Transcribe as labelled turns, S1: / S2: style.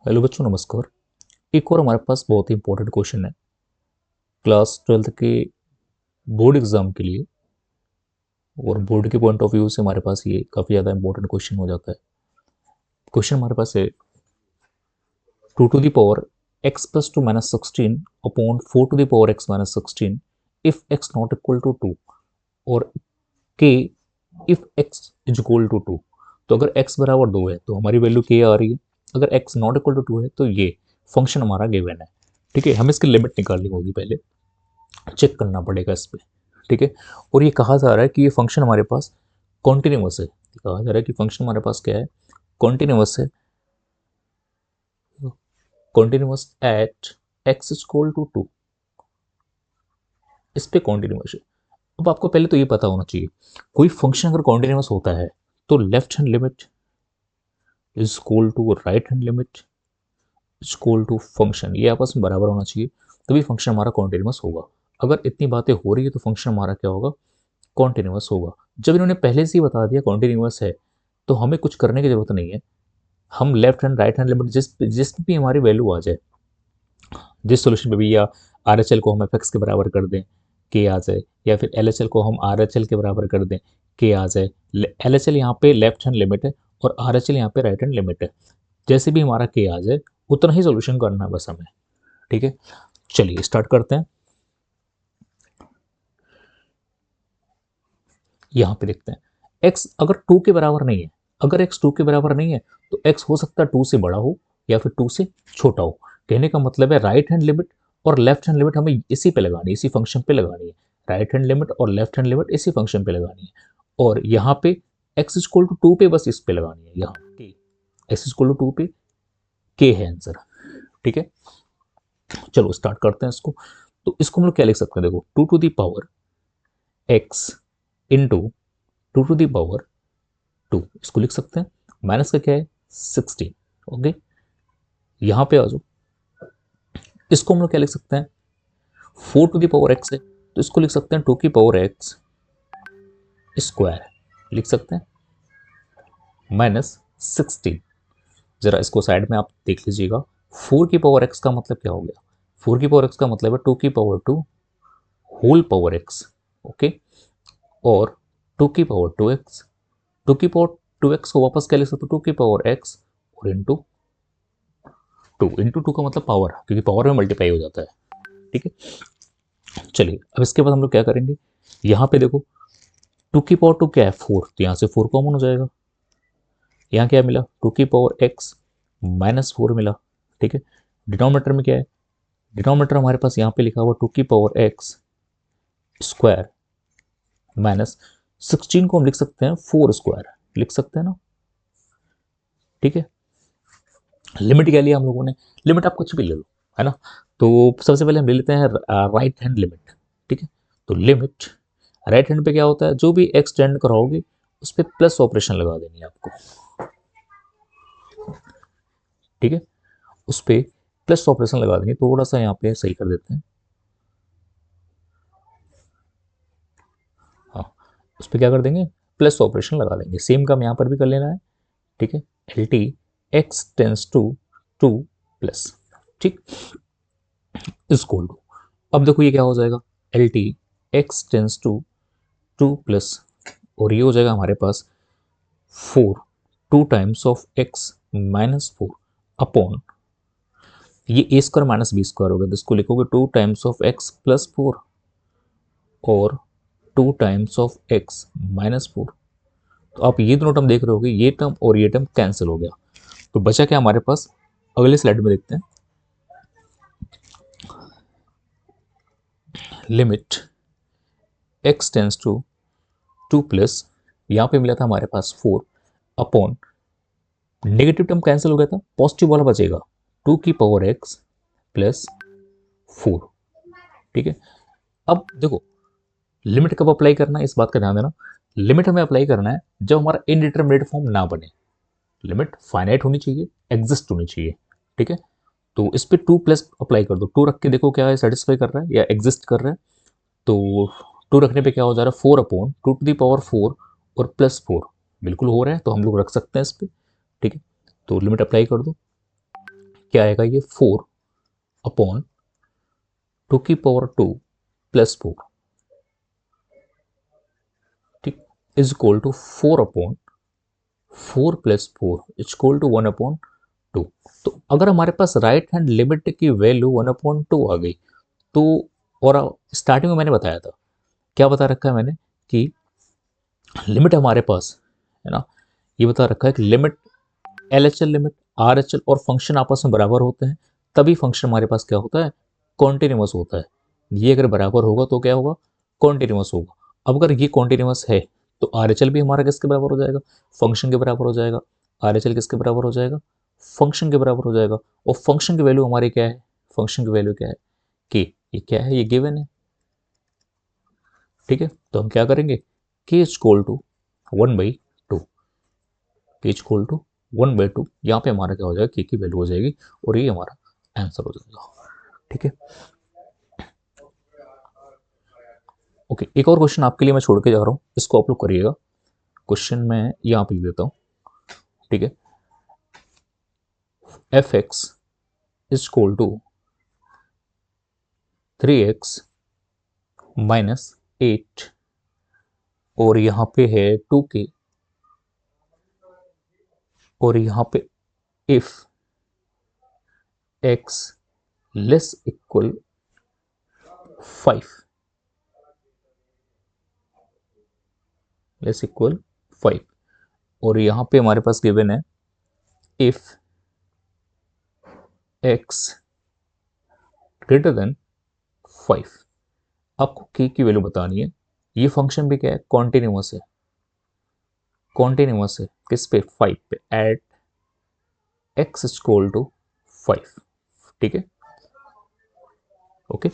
S1: Hello बच्चों, नमस्कार। एक और हमारे पास बहुत ही इंपॉर्टेंट क्वेश्चन है क्लास 12th के बोर्ड एग्जाम के लिए। और बोर्ड के पॉइंट ऑफ व्यू से हमारे पास ये काफ़ी ज़्यादा इंपॉर्टेंट क्वेश्चन हो जाता है। क्वेश्चन हमारे पास है 2 to the power x plus 2 minus 16 upon 4 to the power x minus 16 if x not equal to 2 और k if x is equal to 2। तो अगर x बराबर 2 है तो हमारी वैल्यू k आ रही है, अगर x नॉट इक्वल टू 2 है तो ये फंक्शन हमारा गिवन है। ठीक है, हमें इसकी लिमिट निकालनी होगी, पहले चेक करना पड़ेगा इस पे। ठीक है, और ये कहा जा रहा है कि ये फंक्शन हमारे पास कॉन्टिन्यूअस है। कहा जा रहा है कि फंक्शन हमारे पास क्या है, कॉन्टिन्यूअस है, continuous at x equal to 2। इस पे कॉन्टिन्यूअस है। अब आपको पहले तो ये पता होना चाहिए, कोई फंक्शन अगर कॉन्टिन्यूअस होता है तो left hand limit is equal to right hand limit is equal to function, ये आपस में बराबर होना चाहिए, तभी फंक्शन हमारा कॉन्टिन्यूअस होगा। अगर इतनी बातें हो रही है तो फंक्शन हमारा क्या होगा, कॉन्टिन्यूअस होगा। जब इन्होंने पहले से ही बता दिया कॉन्टिन्यूअस है तो हमें कुछ करने की जरूरत नहीं है। हम left hand right hand limit जिस भी हमारी वैल्यू आ जाए, जिस सोल्यूशन पे भी, या आर एच एल को हम एफ एक्स के बराबर कर दें के आ जाए, या फिर एल एच एल को हम आर एच एल के बराबर कर दें के आ जाए। एल एच एल यहाँ पे लेफ्ट हैंड लिमिट है और आर एच एल यहाँ पे राइट हैंड लिमिट है। जैसे भी हमारा के आ जाए उतना ही सोल्यूशन करना है बस हमें। ठीक है, चलिए स्टार्ट करते हैं। यहाँ पे देखते हैं x अगर 2 के बराबर नहीं है, अगर x 2 के बराबर नहीं है तो x हो सकता है 2 से बड़ा हो या फिर 2 से छोटा हो। कहने का मतलब है राइट हैंड लिमिट और लेफ्ट हैंड लिमिट हमें इसी पे लगानी है, इसी फंक्शन पे लगानी है। राइट हैंड लिमिट और लेफ्ट हैंड लिमिट इसी फंक्शन पे लगानी है। और यहाँ पे x इक्वल टू 2 पे बस इस पे लगानी है, यहाँ x इक्वल टू 2 पे k है आंसर। ठीक है, चलो स्टार्ट करते हैं इसको। तो इसको हम लोग क्या लिख सकते हैं, देखो 2 to the power x into 2 to the power 2, इसको लिख सकते हैं। माइनस का क्या है, 16। ओके, यहां पे आ जाओ, इसको हम लोग क्या लिख सकते हैं, 4 to the power x है तो इसको लिख सकते हैं 2 की पावर x स्क्वायर, लिख सकते हैं, माइनस 16। जरा इसको साइड में आप देख लीजिएगा। 4 की पावर x का मतलब क्या हो गया, 4 की पावर x का मतलब है 2 की power 2 whole power x। Okay, और 2 की पावर 2x, 2 की पावर 2x को वापस क्या लिख सकते हो, 2 की पावर x और इंटू 2, इंटू 2 का मतलब पावर, क्योंकि पावर में मल्टीप्लाई हो जाता है। ठीक है, चलिए अब इसके बाद हम लोग क्या करेंगे, यहाँ पे देखो 2 की पावर 2 क्या है, 4, तो यहाँ से 4 कॉमन हो जाएगा। यहाँ क्या मिला, 2 की पावर x माइनस 4 मिला। ठीक है, डिनोमिनेटर में क्या है, डिनोमिनेटर हमारे पास यहाँ पे लिखा हुआ 2 की पावर x स्क्वायर माइनस 16 को हम लिख सकते हैं 4 स्क्वायर, लिख सकते हैं ना। ठीक है, लिमिट क्या लिया हम लोगों ने, लिमिट आप कुछ भी ले लो, है ना। तो सबसे पहले हम ले लेते हैं राइट हैंड लिमिट। ठीक है, तो लिमिट राइट हैंड पे क्या होता है, जो भी एक्सटेंड कराओगे उस पर प्लस ऑपरेशन लगा देनी है आपको। ठीक है, उस पर प्लस ऑपरेशन लगा देनी, थोड़ा सा यहाँ पे सही कर देते हैं। हाँ, उस पर क्या कर देंगे, प्लस ऑपरेशन लगा देंगे। सेम काम यहाँ पर भी कर लेना है। ठीक है, L T x tends to 2 plus, ठीक, इक्वल टू, अब देखो ये क्या हो जाएगा, L T x tends to 2 plus, और ये हो जाएगा हमारे पास 4, 2 times of x minus 4 upon, ये a square minus b square हो गया, तो इसको लिखोगे 2 टाइम्स ऑफ एक्स प्लस 4 और 2 टाइम्स ऑफ एक्स माइनस 4। तो आप ये दोनों टर्म देख रहे होगे, ये टर्म और ये टर्म कैंसिल हो गया, तो बचा क्या हमारे पास, अगले स्लाइड में देखते हैं। Limit x tends to 2 plus, यहाँ पे मिला था हमारे पास 4 अपॉन, नेगेटिव टर्म कैंसिल हो गया था, पॉजिटिव वाला बचेगा 2 की पावर x प्लस 4। ठीक है, अब देखो लिमिट कब अप्लाई करना है, इस बात का ध्यान देना। लिमिट हमें अप्लाई करना है जब हमारा इनडिटरमिनेट फॉर्म ना बने, लिमिट फाइनाइट होनी चाहिए, एग्जिस्ट होनी चाहिए। ठीक है, तो इस पे 2 प्लस अप्लाई कर दो, 2 रख के देखो क्या है, सेटिस्फाई कर रहा है या एग्जिस्ट कर रहा है। तो 2 रखने पे क्या हो जा रहा है, 4 अपॉन 2 to the power 4 और प्लस 4, बिल्कुल हो रहा है, तो हम लोग रख सकते हैं इस पर। ठीक है, तो लिमिट अप्लाई कर दो, क्या आएगा ये 4 अपॉन 2 की पावर 2 प्लस 4, ठीक, is equal to 4 upon 4 plus 4 is equal to 1/2। तो अगर हमारे पास राइट हैंड लिमिट की वैल्यू 1/2 आ गई तो, और स्टार्टिंग में मैंने बताया था, क्या बता रखा है मैंने कि लिमिट हमारे पास है ना, ये बता रखा है कि लिमिट LHL लिमिट RHL और फंक्शन आपस में बराबर होते हैं तभी फंक्शन हमारे पास क्या होता है, कॉन्टिन्यूअस होता है। ये अगर बराबर होगा तो क्या होगा, कॉन्टिन्यूअस होगा। अब अगर ये कॉन्टिन्यूअस है तो RHL भी हमारा किसके बराबर हो जाएगा, फंक्शन के बराबर हो जाएगा। RHL किसके बराबर हो जाएगा, फंक्शन के बराबर हो जाएगा। और फंक्शन की वैल्यू हमारी क्या है, फंक्शन की वैल्यू क्या है कि ये क्या है, ये गिवन है, ठीक है। तो हम क्या करेंगे, k is equal to 1/2, k is equal to 1/2, यहाँ पे हमारा क्या हो जाएगा, k की वैल्यू हो जाएगी और ये हमारा आंसर हो जाएगा, ठीक है। ओके, एक और क्वेश्चन आपके लिए मैं छोड़ के जा रहा हूँ, इसको आप लोग करिएगा। क्वेश्चन मैं यहाँ पे लिख देता हूँ, ठीक है। f(x) is equal to 3x minus 8 और यहाँ पे है 2k और यहाँ पे if x less equal 5, less equal 5 और यहाँ पे हमारे पास गिवन है इफ x ग्रेटर देन 5। आपको k की वैल्यू बतानी है। ये फंक्शन भी क्या है, कॉन्टिन्यूअस है, कॉन्टिन्यूअस है किस पे, 5 पे, एट x इक्वल टू 5, ठीक है, ओके।